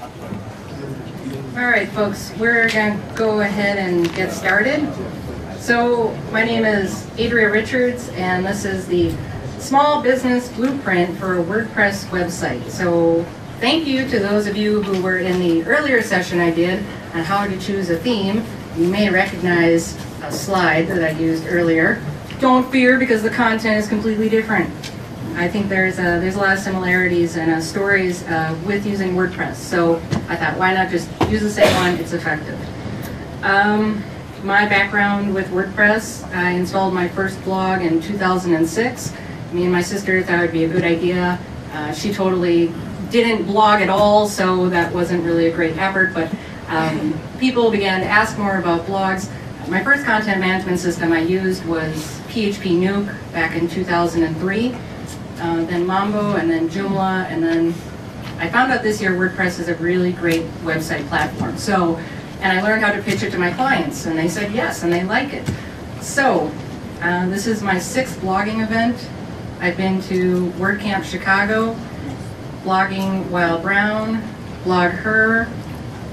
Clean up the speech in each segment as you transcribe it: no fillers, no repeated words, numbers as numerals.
All right, folks, we're going to go ahead and get started. So my name is Adria Richards, and this is the Small Business Blueprint for a WordPress website. So thank you to those of you who were in the earlier session I did on how to choose a theme. You may recognize a slide that I used earlier. Don't fear, because the content is completely different. I think there's a lot of similarities and stories with using WordPress. So I thought, why not just use the same one? It's effective. My background with WordPress, I installed my first blog in 2006. Me and my sister thought it would be a good idea. She totally didn't blog at all, so that wasn't really a great effort, but people began to ask more about blogs. My first content management system I used was PHP Nuke back in 2003, then Mambo, and then Joomla, and then I found out this year WordPress is a really great website platform. And I learned how to pitch it to my clients, and they said yes, and they like it. So this is my 6th blogging event. I've been to WordCamp Chicago, Blogging While Brown, Blog Her,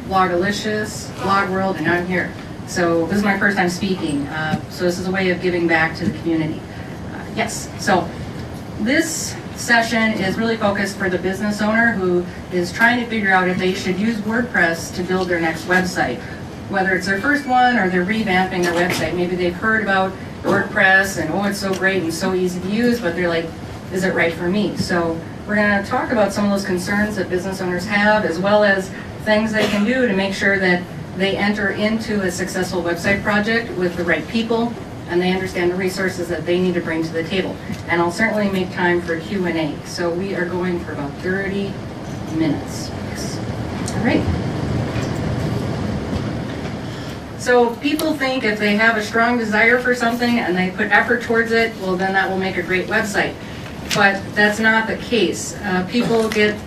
Blogalicious, Blog World, and now I'm here. So this is my first time speaking. So this is a way of giving back to the community. Yes, so this session is really focused for the business owner who is trying to figure out if they should use WordPress to build their next website. Whether it's their first one or they're revamping their website. Maybe they've heard about WordPress and, oh, it's so great and so easy to use, but they're like, is it right for me? So we're going to talk about some of those concerns that business owners have, as well as things they can do to make sure that they enter into a successful website project with the right people, and they understand the resources that they need to bring to the table. And I'll certainly make time for Q&A. So we are going for about 30 minutes. Yes. All right. So people think if they have a strong desire for something and they put effort towards it, well, then that will make a great website. But that's not the case. People get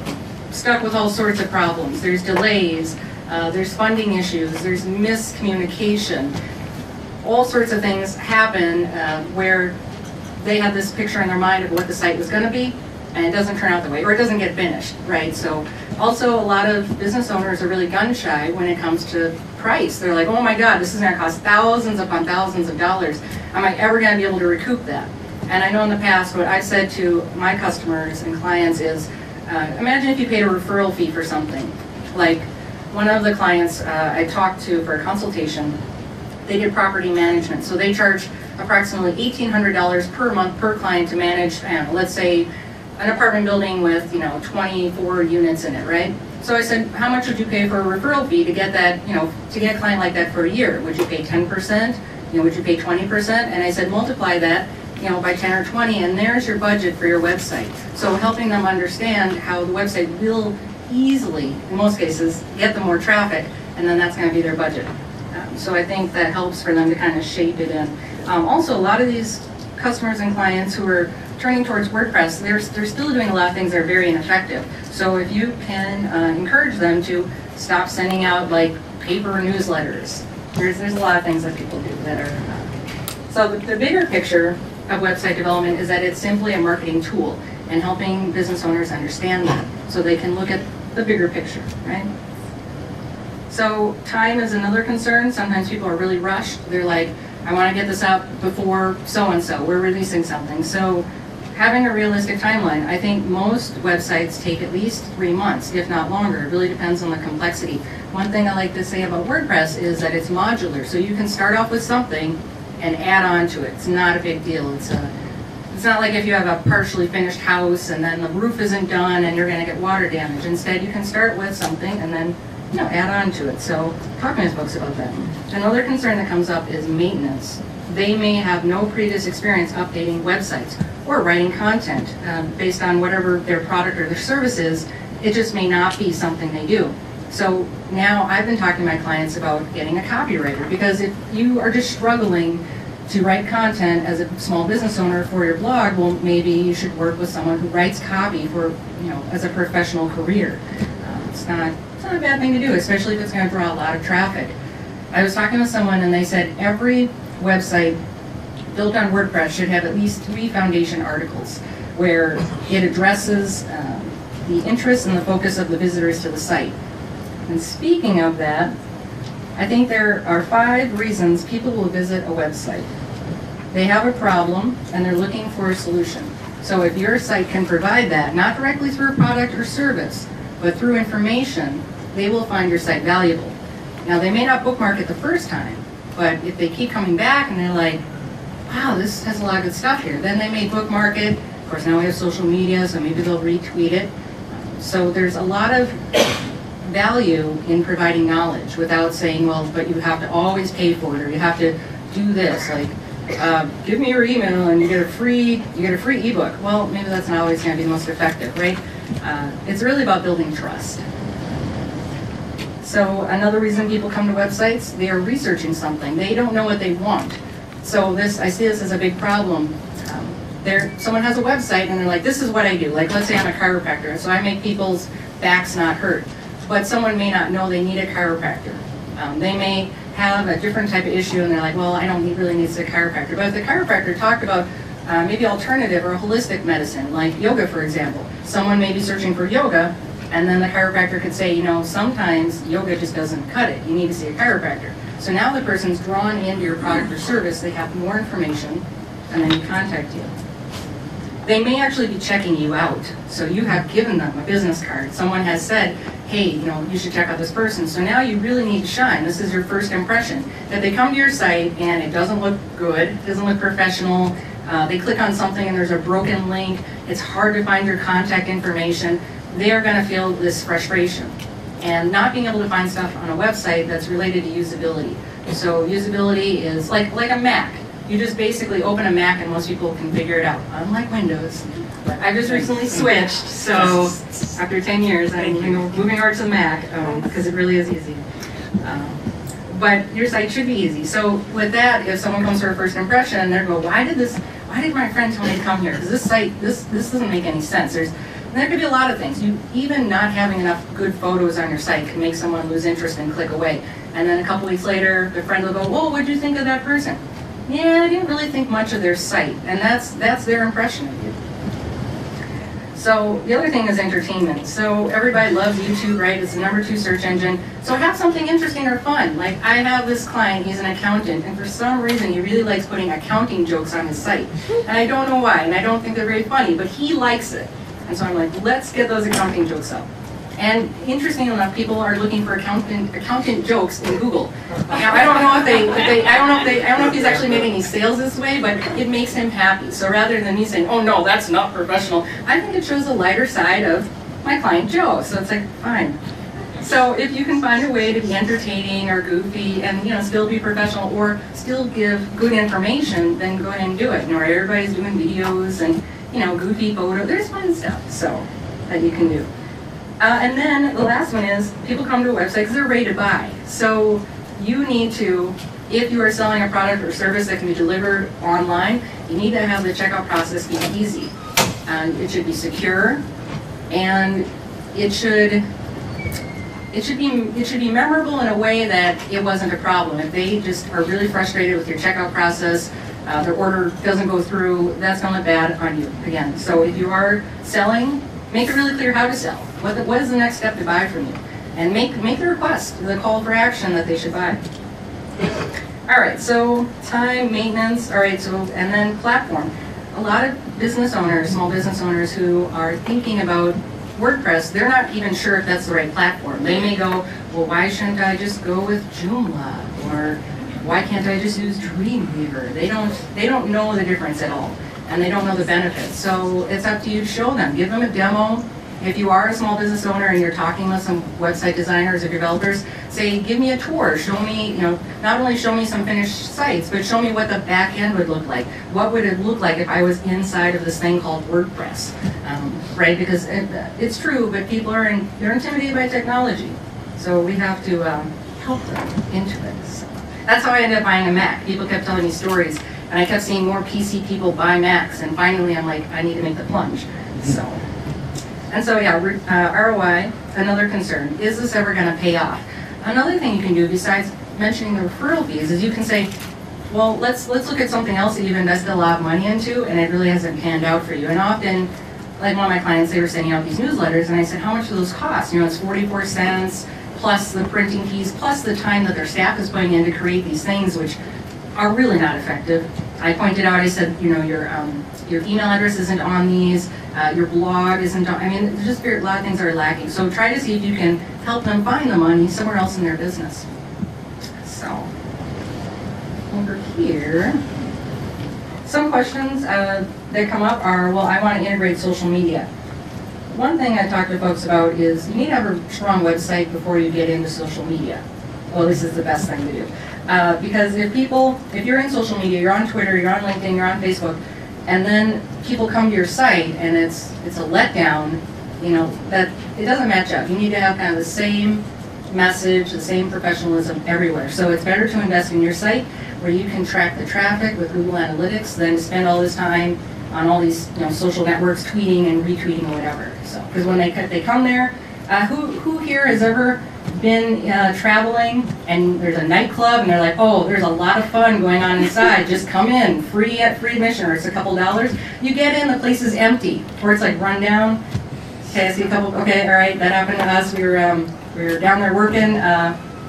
stuck with all sorts of problems. There's delays, there's funding issues, there's miscommunication. All sorts of things happen where they have this picture in their mind of what the site was going to be, and it doesn't turn out the way, or it doesn't get finished, right? So also a lot of business owners are really gun shy when it comes to price. They're like, oh my God, this is going to cost thousands upon thousands of dollars. Am I ever going to be able to recoup that? And I know in the past what I've said to my customers and clients is, imagine if you paid a referral fee for something. Like one of the clients I talked to for a consultation, they did property management. So they charge approximately $1,800 per month per client to manage, let's say, an apartment building with 24 units in it, right? So I said, how much would you pay for a referral fee to get that, to get a client like that for a year? Would you pay 10%? Would you pay 20%? And I said, multiply that, by 10 or 20, and there's your budget for your website. So helping them understand how the website will easily, in most cases, get them more traffic, and then that's going to be their budget. So I think that helps for them to kind of shape it in. Also, a lot of these customers and clients who are turning towards WordPress, they're still doing a lot of things that are very ineffective. So if you can encourage them to stop sending out like paper newsletters, there's a lot of things that people do that are. So the bigger picture of website development is that it's simply a marketing tool and helping business owners understand that so they can look at the bigger picture, right? So time is another concern. Sometimes people are really rushed. They're like, I want to get this up before so-and-so. We're releasing something. So having a realistic timeline. I think most websites take at least 3 months, if not longer. It really depends on the complexity. One thing I like to say about WordPress is that it's modular. So you can start off with something and add on to it. It's not a big deal. It's not like if you have a partially finished house and then the roof isn't done and you're going to get water damage. Instead, you can start with something and then add on to it. So talk to his books about that. Another concern that comes up is maintenance. They may have no previous experience updating websites or writing content based on whatever their product or their service is. It just may not be something they do. So now I've been talking to my clients about getting a copywriter, because if you are just struggling to write content as a small business owner for your blog, well, maybe you should work with someone who writes copy for, as a professional career. It's not a bad thing to do, especially if it's going to draw a lot of traffic. I was talking with someone and they said every website built on WordPress should have at least 3 foundation articles where it addresses the interests and the focus of the visitors to the site. And speaking of that, I think there are 5 reasons people will visit a website. They have a problem and they're looking for a solution. So if your site can provide that, not directly through a product or service, but through information, they will find your site valuable. Now, they may not bookmark it the first time, but if they keep coming back and they're like, wow, this has a lot of good stuff here, then they may bookmark it. Of course, now we have social media, so maybe they'll retweet it. So there's a lot of value in providing knowledge without saying, well, but you have to always pay for it, or you have to do this, like, give me your email and you get a free ebook. Well, maybe that's not always going to be the most effective, right? It's really about building trust. So another reason people come to websites, they are researching something. They don't know what they want. So I see this as a big problem. Someone has a website and they're like, this is what I do. Like, let's say I'm a chiropractor, so I make people's backs not hurt. But someone may not know they need a chiropractor. They may have a different type of issue and they're like, well, I don't really need a chiropractor. But if the chiropractor talked about maybe alternative or holistic medicine, like yoga, for example. Someone may be searching for yoga, and then the chiropractor could say, you know, sometimes yoga just doesn't cut it. You need to see a chiropractor. So now the person's drawn into your product or service, they have more information, and then you contact you. They may actually be checking you out. So you have given them a business card. Someone has said, hey, you know, you should check out this person. So now you really need to shine. This is your first impression. That they come to your site and it doesn't look good, it doesn't look professional. They click on something and there's a broken link. It's hard to find your contact information. They are going to feel this frustration. And not being able to find stuff on a website that's related to usability. So usability is like a Mac. You just basically open a Mac and most people can figure it out, unlike Windows. But I just recently switched, so after 10 years, I'm moving over to the Mac because it really is easy. But your site should be easy. So with that, if someone comes for a first impression and they go, why did my friend tell me to come here? Because this site, this doesn't make any sense. There could be a lot of things. Even not having enough good photos on your site can make someone lose interest and click away. And then a couple weeks later, the friend will go, whoa, what did you think of that person? Yeah, I didn't really think much of their site. And that's their impression of you. So the other thing is entertainment. So everybody loves YouTube, right? It's the #2 search engine. So have something interesting or fun. Like I have this client, he's an accountant, and for some reason he really likes putting accounting jokes on his site. And I don't know why, and I don't think they're very funny, but he likes it. And so I'm like, let's get those accounting jokes up. And interesting enough, people are looking for accountant jokes in Google. Now I don't know if he's actually made any sales this way, but it makes him happy. So rather than me saying, oh no, that's not professional, I think it shows a lighter side of my client Joe. So it's like, fine. So if you can find a way to be entertaining or goofy and still be professional or still give good information, then go ahead and do it. Everybody's doing videos and goofy photos. There's fun stuff so that you can do. And then the last one is people come to a website because they're ready to buy. So you need to, if you are selling a product or service that can be delivered online, you need to have the checkout process be easy. And it should be secure, and it should be memorable in a way that it wasn't a problem. If they just are really frustrated with your checkout process, their order doesn't go through, that's going to look bad on you again. So if you are selling, make it really clear how to sell. What is the next step to buy from you? And make the request, the call for action that they should buy. All right, so time, maintenance, all right, so, and then platform. A lot of business owners, small business owners who are thinking about WordPress, they're not even sure if that's the right platform. They may go, well, why shouldn't I just go with Joomla? Or why can't I just use Dreamweaver? They don't know the difference at all, and they don't know the benefits. So it's up to you to show them. Give them a demo. If you are a small business owner and you're talking with some website designers or developers, say, give me a tour. Show me, not only show me some finished sites, but show me what the back end would look like. What would it look like if I was inside of this thing called WordPress, right? Because it's true, but people they're intimidated by technology. So we have to help them into it. So that's how I ended up buying a Mac. People kept telling me stories, and I kept seeing more PC people buy Macs, and finally I'm like, I need to make the plunge. So yeah, ROI, another concern. Is this ever going to pay off? Another thing you can do besides mentioning the referral fees is you can say, well, let's look at something else that you've invested a lot of money into and it really hasn't panned out for you. And often, like one of my clients, they were sending out these newsletters and I said, how much do those cost? It's 44 cents plus the printing fees, plus the time that their staff is putting in to create these things, which are really not effective. I pointed out, I said, you know, your email address isn't on these, your blog isn't on, I mean, there's just a lot of things are lacking. So try to see if you can help them find the money somewhere else in their business. So, over here, some questions that come up are, well, I want to integrate social media. One thing I talk to folks about is you need to have a strong website before you get into social media. Well, this is the best thing to do. Because if you're in social media, you're on Twitter, you're on LinkedIn, you're on Facebook, and then people come to your site and it's a letdown, you know, that it doesn't match up. You need to have kind of the same message, the same professionalism everywhere. So it's better to invest in your site where you can track the traffic with Google Analytics than to spend all this time on all these, you know, social networks tweeting and retweeting or whatever. So because when they come there, who here has ever been traveling and there's a nightclub and they're like, oh, there's a lot of fun going on inside, just come in, free admission, or it's a couple dollars. You get in, the place is empty, or it's like run down. Okay, I see a couple, okay, all right, that happened to us. We were down there working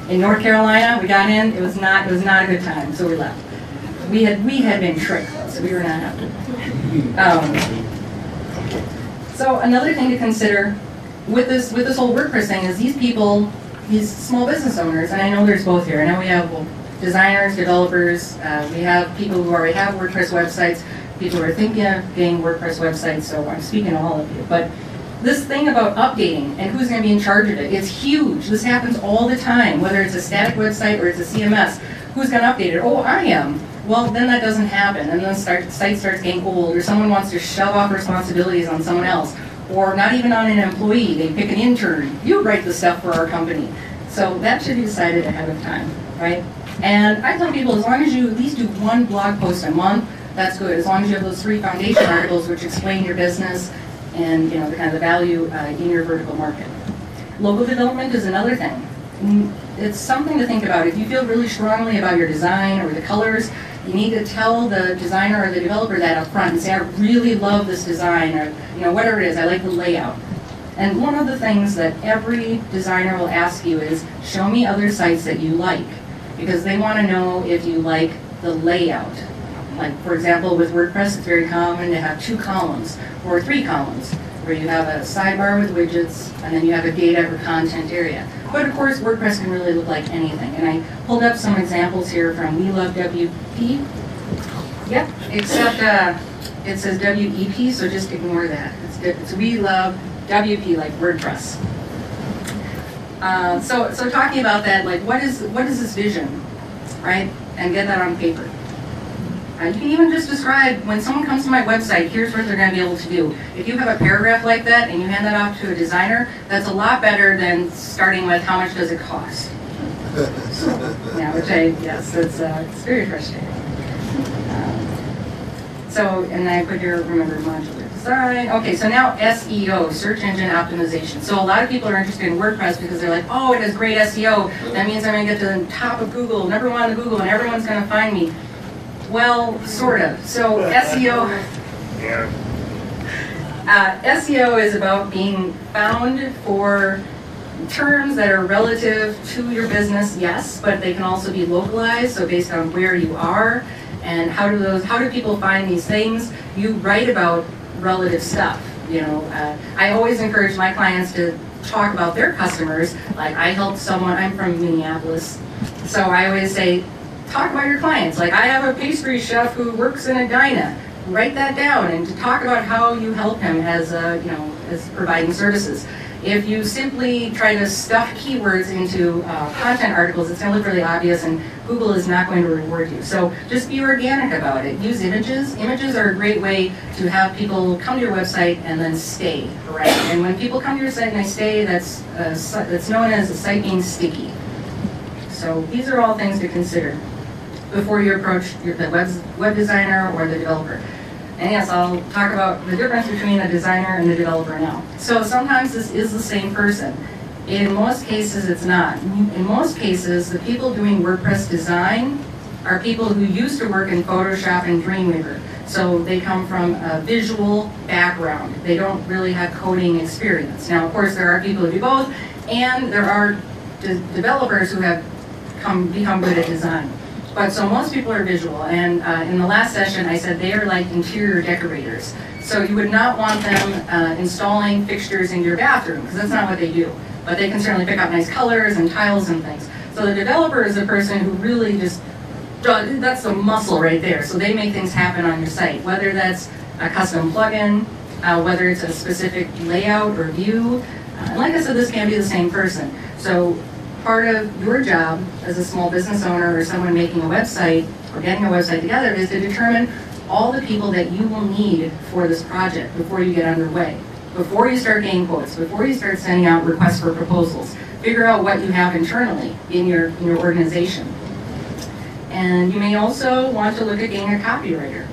in North Carolina. We got in, it was not a good time, so we left. We had been tricked, so we were not happy. So another thing to consider with this whole WordPress thing is these people, these small business owners, and I know there's both here. I know we have designers, developers, we have people who already have WordPress websites, people who are thinking of getting WordPress websites, so I'm speaking to all of you. But this thing about updating and who's going to be in charge of it, it's huge. This happens all the time, whether it's a static website or it's a CMS. Who's going to update it? Oh, I am. Well, then that doesn't happen, and then the site starts getting old, or someone wants to shove off responsibilities on someone else, or not even on an employee. They pick an intern. You write the stuff for our company. So that should be decided ahead of time, right? And I tell people, as long as you at least do one blog post a month, that's good. As long as you have those 3 foundation articles which explain your business and, you know, the kind of the value in your vertical market. Logo development is another thing. It's something to think about. If you feel really strongly about your design or the colors, you need to tell the designer or the developer that up front and say, I really love this design, or, you know, whatever it is, I like the layout. And one of the things that every designer will ask you is, show me other sites that you like, because they want to know if you like the layout. Like, for example, with WordPress, it's very common to have 2 columns or 3 columns, where you have a sidebar with widgets, and then you have a data or content area. But of course, WordPress can really look like anything. And I pulled up some examples here from We Love WP. Yep, except it says WEP, so just ignore that. It's We Love WP, like WordPress. So talking about that, like what is this vision, right? And get that on paper. You can even just describe, when someone comes to my website, here's what they're going to be able to do. If you have a paragraph like that and you hand that off to a designer, that's a lot better than starting with how much does it cost. Yeah, yes, it's very frustrating. And I put here, remember, modular design. Okay, so now SEO, search engine optimization. So a lot of people are interested in WordPress because they're like, oh, it has great SEO. That means I'm going to get to the top of Google, #1 in Google, and everyone's going to find me. Well, sort of. So SEO, SEO is about being found for terms that are relative to your business, yes, but they can also be localized, so based on where you are and how do people find these things. You write about relative stuff. You know, I always encourage my clients to talk about their customers. Like, I helped someone, I'm from Minneapolis, so I always say, talk about your clients. Like, I have a pastry chef who works in a diner. Write that down and to talk about how you help him as as providing services. If you simply try to stuff keywords into content articles, it's going to look really obvious, and Google is not going to reward you. So just be organic about it. Use images. Images are a great way to have people come to your website and then stay, right? And when people come to your site and they stay, that's known as a site being sticky. So these are all things to consider before you approach the web designer or the developer. And yes, I'll talk about the difference between a designer and a developer now. So sometimes this is the same person. In most cases, it's not. In most cases, the people doing WordPress design are people who used to work in Photoshop and Dreamweaver. So they come from a visual background. They don't really have coding experience. Now, of course, there are people who do both, and there are developers who have become good at design. But so most people are visual, and in the last session I said they are like interior decorators. So you would not want them installing fixtures in your bathroom, because that's not what they do. But they can certainly pick out nice colors and tiles and things. So the developer is the person who really just, that's the muscle right there. So they make things happen on your site, whether that's a custom plugin, whether it's a specific layout or view. And like I said, this can be the same person. So part of your job as a small business owner or someone making a website or getting a website together is to determine all the people that you will need for this project before you get underway. Before you start getting quotes, before you start sending out requests for proposals, figure out what you have internally in your organization. And you may also want to look at getting a copywriter.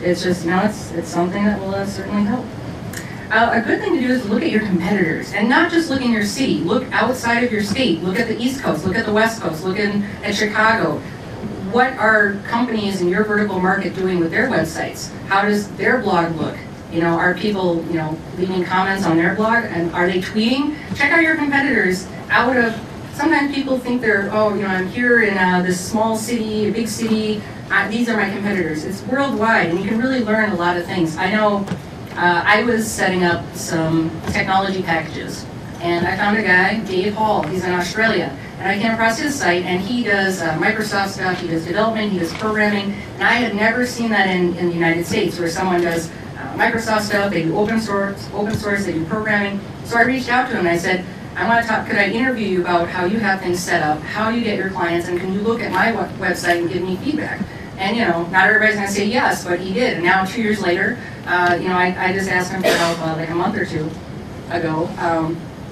It's just, it's something that will certainly help. A good thing to do is look at your competitors, and not just look in your city. Look outside of your state. Look at the East Coast. Look at the West Coast. Look at Chicago. What are companies in your vertical market doing with their websites? How does their blog look? Are people, leaving comments on their blog, and are they tweeting? Check out your competitors out of, sometimes people think they're, I'm here in this small city, a big city, these are my competitors. It's worldwide, and you can really learn a lot of things. I know I was setting up some technology packages, and I found a guy, Dave Hall, he's in Australia, and I came across his site, and he does Microsoft stuff, he does development, he does programming, and I had never seen that in the United States, where someone does Microsoft stuff, they do open source, they do programming. So I reached out to him and I said, I want to talk, could I interview you about how you have things set up, how you get your clients, and can you look at my website and give me feedback? And not everybody's going to say yes, but he did. And now 2 years later, I just asked him for help like a month or two ago.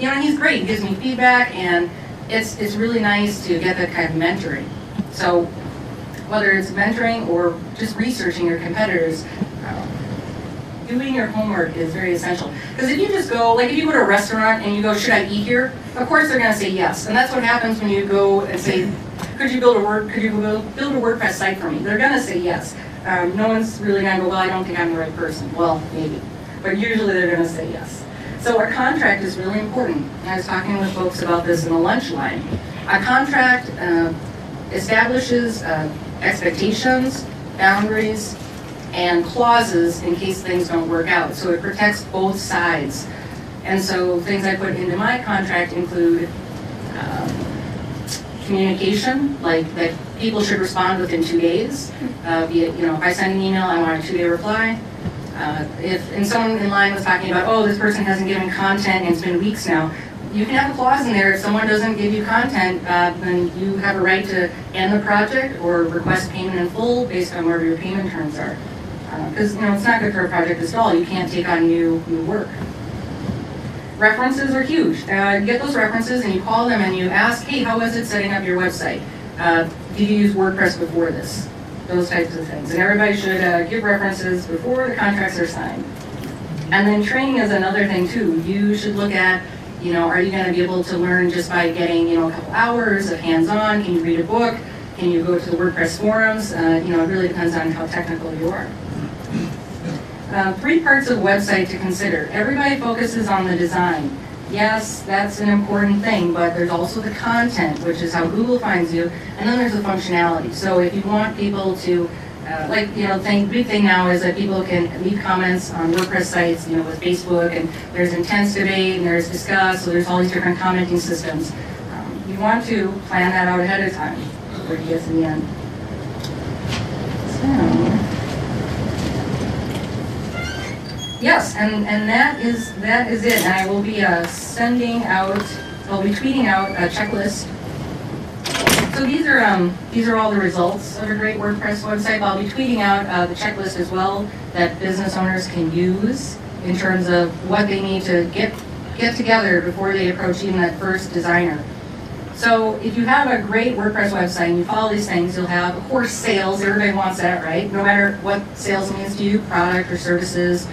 And he's great, he gives me feedback, and it's really nice to get that kind of mentoring. So whether it's mentoring or just researching your competitors, doing your homework is very essential. Because if you just go, like if you go to a restaurant and you go, should I eat here? Of course they're going to say yes. And that's what happens when you go and say, could you build a WordPress site for me? They're going to say yes. No one's really going to go, well, I don't think I'm the right person. Well, maybe. But usually they're going to say yes. So a contract is really important. I was talking with folks about this in the lunch line. A contract establishes expectations, boundaries, and clauses in case things don't work out. So it protects both sides. And so things I put into my contract include communication, like that people should respond within 2 days. If I send an email, I want a 2-day reply. If someone in line was talking about, oh, this person hasn't given content and it's been weeks now, you can have a clause in there. If someone doesn't give you content, then you have a right to end the project or request payment in full based on whatever your payment terms are. Because it's not good for a project to stall. You can't take on new work. References are huge. You get those references and you call them and you ask, hey, how was it setting up your website? Did you use WordPress before this? Those types of things. And everybody should give references before the contracts are signed. And then training is another thing too. You should look at, are you going to be able to learn just by getting, a couple hours of hands-on? Can you read a book? Can you go to the WordPress forums? It really depends on how technical you are. 3 parts of the website to consider. Everybody focuses on the design. Yes, that's an important thing, but there's also the content, which is how Google finds you, and then there's the functionality. So if you want people to, the big thing now is that people can leave comments on WordPress sites, with Facebook, and there's intense debate, and there's Discuss, so there's all these different commenting systems. You want to plan that out ahead of time before you get to the end. So. Yes, and that is it. And I will be I'll be tweeting out a checklist. So these are all the results of a great WordPress website. I'll be tweeting out the checklist as well that business owners can use in terms of what they need to get together before they approach even that first designer. So if you have a great WordPress website and you follow these things, you'll have, of course, sales. Everybody wants that, right? No matter what sales means to you, product or services.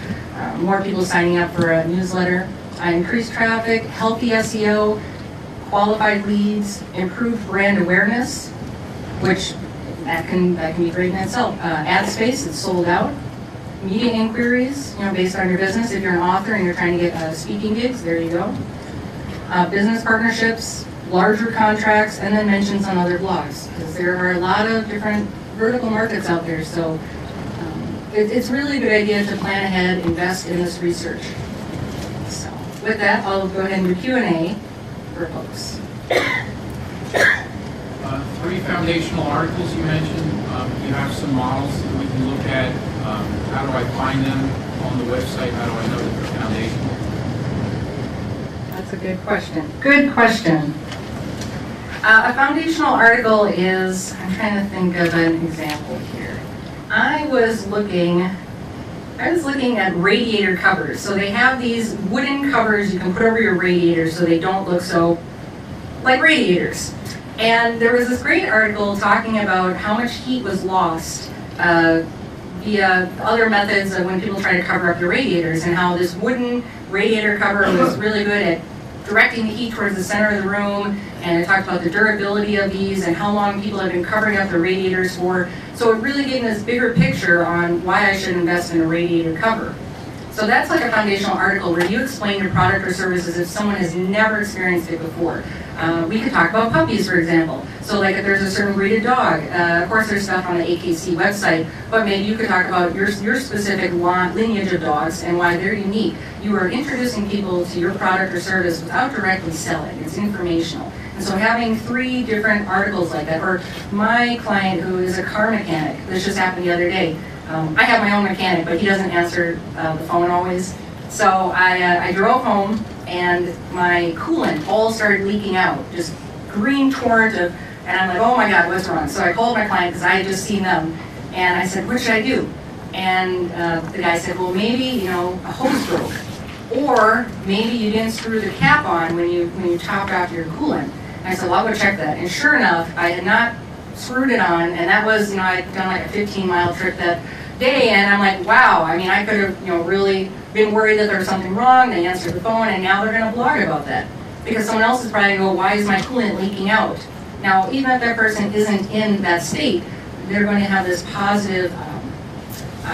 More people signing up for a newsletter, increased traffic, healthy SEO, qualified leads, improved brand awareness, which that can be great in itself. Ad space, it's sold out. Media inquiries, based on your business. If you're an author and you're trying to get speaking gigs, there you go. Business partnerships, larger contracts, and then mentions on other blogs, because there are a lot of different vertical markets out there. So it's really a good idea to plan ahead, invest in this research. So with that, I'll go ahead and do Q&A for folks. 3 foundational articles you mentioned. You have some models that we can look at. How do I find them on the website? How do I know that they're foundational? That's a good question. Good question. A foundational article is, I'm trying to think of an example here. I was looking at radiator covers. So they have these wooden covers you can put over your radiators so they don't look so like radiators. And there was this great article talking about how much heat was lost via other methods of when people try to cover up their radiators, and how this wooden radiator cover was really good at directing the heat towards the center of the room, and it talked about the durability of these and how long people have been covering up their radiators for. So it really gave me this bigger picture on why I should invest in a radiator cover. So that's like a foundational article where you explain your product or service as if someone has never experienced it before. We could talk about puppies, for example. So like if there's a certain breed of dog, of course there's stuff on the AKC website, but maybe you could talk about your specific lineage of dogs and why they're unique. You are introducing people to your product or service without directly selling. It's informational. And so having 3 different articles like that, or my client who is a car mechanic, this just happened the other day. I have my own mechanic, but he doesn't answer the phone always. So I drove home and my coolant all started leaking out, just green torrent of, and I'm like, oh my God, what's wrong? So I called my client because I had just seen them, and I said, what should I do? And the guy said, well, maybe, a hose broke, or maybe you didn't screw the cap on when you topped off your coolant. And I said, well, I'll go check that. And sure enough, I had not screwed it on, and that was, I'd done like a 15-mile trip that day, and I'm like, wow, I mean, I could have, really been worried that there was something wrong. They answered the phone, and now they're going to blog about that. Because someone else is probably going to go, why is my coolant leaking out? Now, even if that person isn't in that state, they're going to have this positive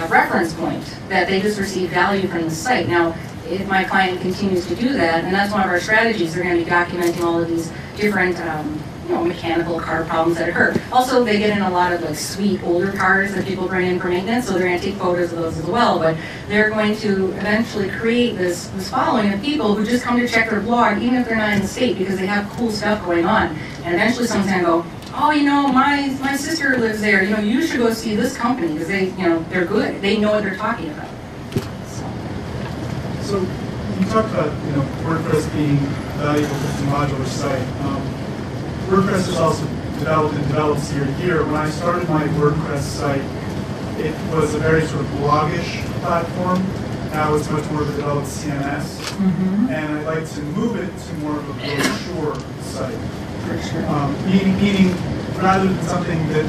reference point that they just received value from the site. Now, if my client continues to do that, and that's one of our strategies, they're going to be documenting all of these different mechanical car problems that occur. Also, they get in a lot of like sweet older cars that people bring in for maintenance, so they're going to take photos of those as well. But they're going to eventually create this following of people who just come to check their blog, even if they're not in the state, because they have cool stuff going on. And eventually someone's going to go, oh, my sister lives there. You should go see this company because they, they're good. They know what they're talking about. So you talked about, WordPress being valuable as a modular site. WordPress is also developed and develops year to year. When I started my WordPress site, it was a very sort of bloggish platform. Now it's much more of a developed CMS. Mm-hmm. And I'd like to move it to more of a brochure site. For sure. Meaning rather than something that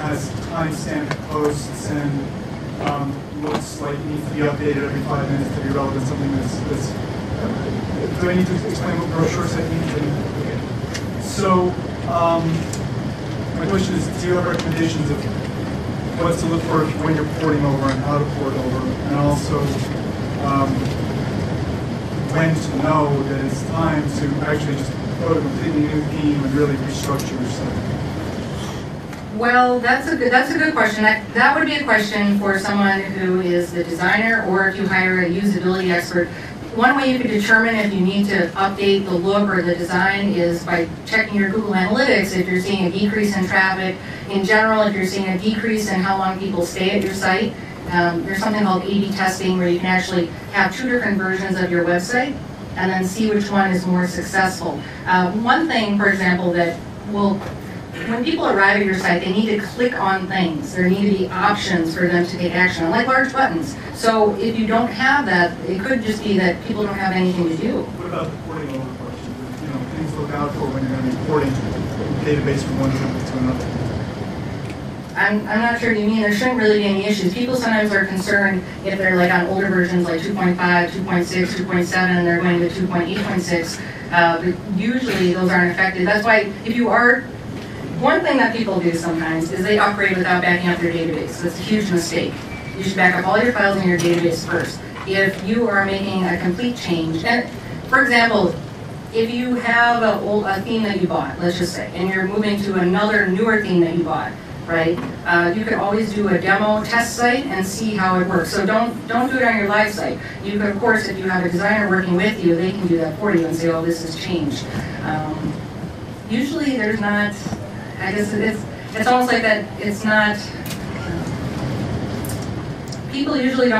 has time-stamped posts and looks like it needs to be updated every 5 minutes to be relevant, something that's do I need to explain what brochure site means? So, my question is, do you have recommendations of what to look for when you're porting over and how to port over, and also when to know that it's time to actually just go to a completely new theme and really restructure your site? Well, that's a good question. That would be a question for someone who is the designer, or if you hire a usability expert. One way you could determine if you need to update the look or the design is by checking your Google Analytics if you're seeing a decrease in traffic. In general, if you're seeing a decrease in how long people stay at your site. There's something called A/B testing where you can actually have 2 different versions of your website and then see which one is more successful. One thing, for example, that will, when people arrive at your site, they need to click on things. There need to be options for them to take action on, like large buttons. So if you don't have that, it could just be that people don't have anything to do. What about the porting over question? Things to look out for when you're going to be porting the database from one company to another. I'm not sure what you mean. There shouldn't really be any issues. People sometimes are concerned if they're like on older versions like 2.5, 2.6, 2.7, and they're going to 2.8.6. But usually those aren't affected. That's why if you are, one thing that people do sometimes is they upgrade without backing up their database. That's a huge mistake. You should back up all your files in your database first. If you are making a complete change, and for example, if you have a theme that you bought, let's just say, and you're moving to another newer theme that you bought, right? You could always do a demo test site and see how it works. So don't do it on your live site. You could, of course, if you have a designer working with you, they can do that for you and say, oh, this has changed. Usually there's not, I guess it's almost like that, it's not, people usually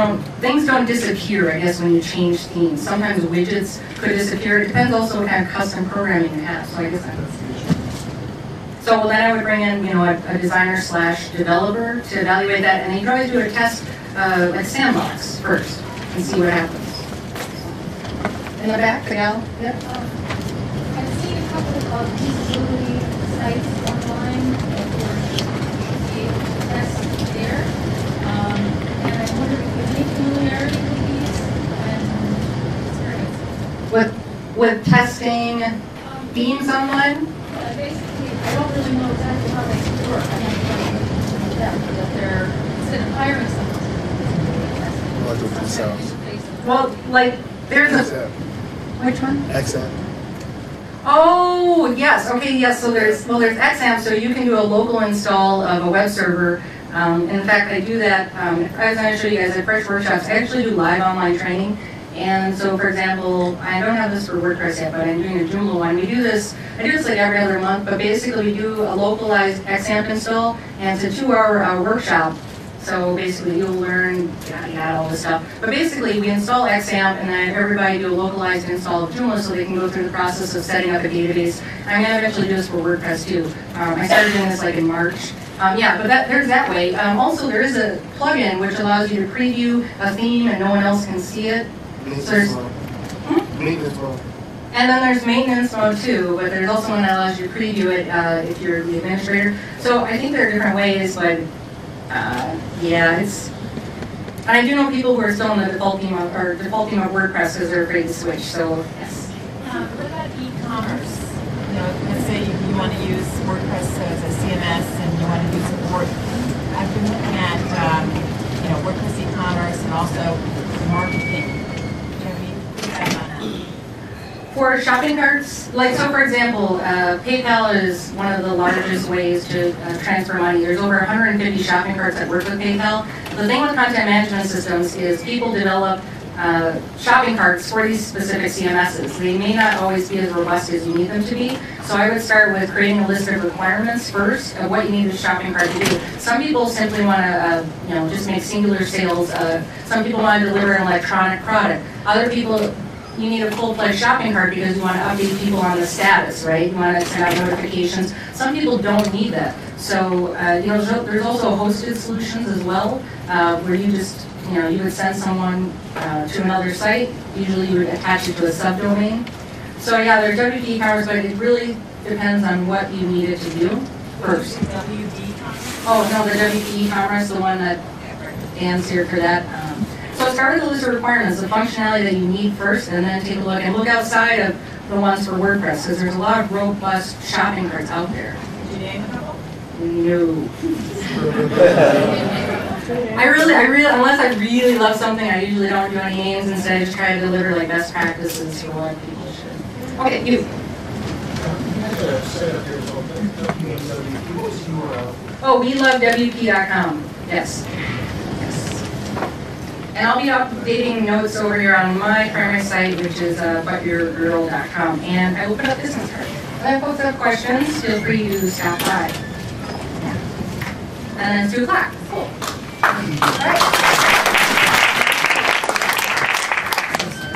things don't disappear, I guess, when you change themes. Sometimes widgets could disappear. It depends also what kind of custom programming you have. So I guess so then I would bring in, a designer/developer to evaluate that, and you can always do a test, like sandbox first, and see what happens. In the back, the gal? Yep. I've seen a couple of usability sites online that were tests there. And I wonder if you have any familiarity with these and experience. With testing themes online? Basically, I don't really know exactly how they work. I don't know them, but they're instead of hiring someone to do testing. Well, like there's a which one? XAMPP. Oh yes, okay, yes. So there's XAMPP, so you can do a local install of a web server. In fact, I do that. I was going to show you guys at Fresh Workshops. I actually do live online training. And so, for example, I don't have this for WordPress yet, but I'm doing a Joomla one. I do this like every other month, but basically we do a localized XAMPP install, and it's a 2-hour workshop. So basically you'll learn all this stuff. But basically we install XAMPP, and then everybody do a localized install of Joomla so they can go through the process of setting up a database. I'm going to eventually do this for WordPress too. I started doing this like in March. Yeah, but there's that way. Also, there is a plugin which allows you to preview a theme and no one else can see it. So there's maintenance mode. And then there's maintenance mode too, but there's also one that allows you to preview it if you're the administrator. So I think there are different ways, but yeah, it's. And I do know people who are still in the default theme of WordPress because they're afraid to switch. So yes. What about e-commerce? Let's say you want to use WordPress as a CMS and you want to do support. I've been looking at WordPress e-commerce and also marketing. For shopping carts, like so for example, PayPal is one of the largest ways to transfer money. There's over 150 shopping carts that work with PayPal. The thing with content management systems is people develop shopping carts for these specific CMSs. They may not always be as robust as you need them to be. So I would start with creating a list of requirements first of what you need a shopping cart to do. Some people simply want to just make singular sales. Some people want to deliver an electronic product. Other people, you need a full-fledged shopping cart because you want to update people on the status, right? You want to send out notifications. Some people don't need that. So, there's also hosted solutions as well, where you just, you would send someone to another site. Usually you would attach it to a subdomain. So yeah, there's WP e-commerce, but it really depends on what you need it to do first. WD? Oh, no, the WP e-commerce, the one that Dan's here for that. So start with a list of requirements, the functionality that you need first, and then take a look and look outside of the ones for WordPress, because there's a lot of robust shopping carts out there. Did you name a couple? No. I really, unless I really love something, I usually don't do any names. Instead, I just try to deliver like best practices for what people should. Okay, you. Oh, we love WP.com. Yes. And I'll be updating notes over here on my primary site, which is butyourgirl.com. And I will put up business cards. And if folks have questions, feel free to stop by. Yeah. And then it's 2 o'clock. Cool. All right.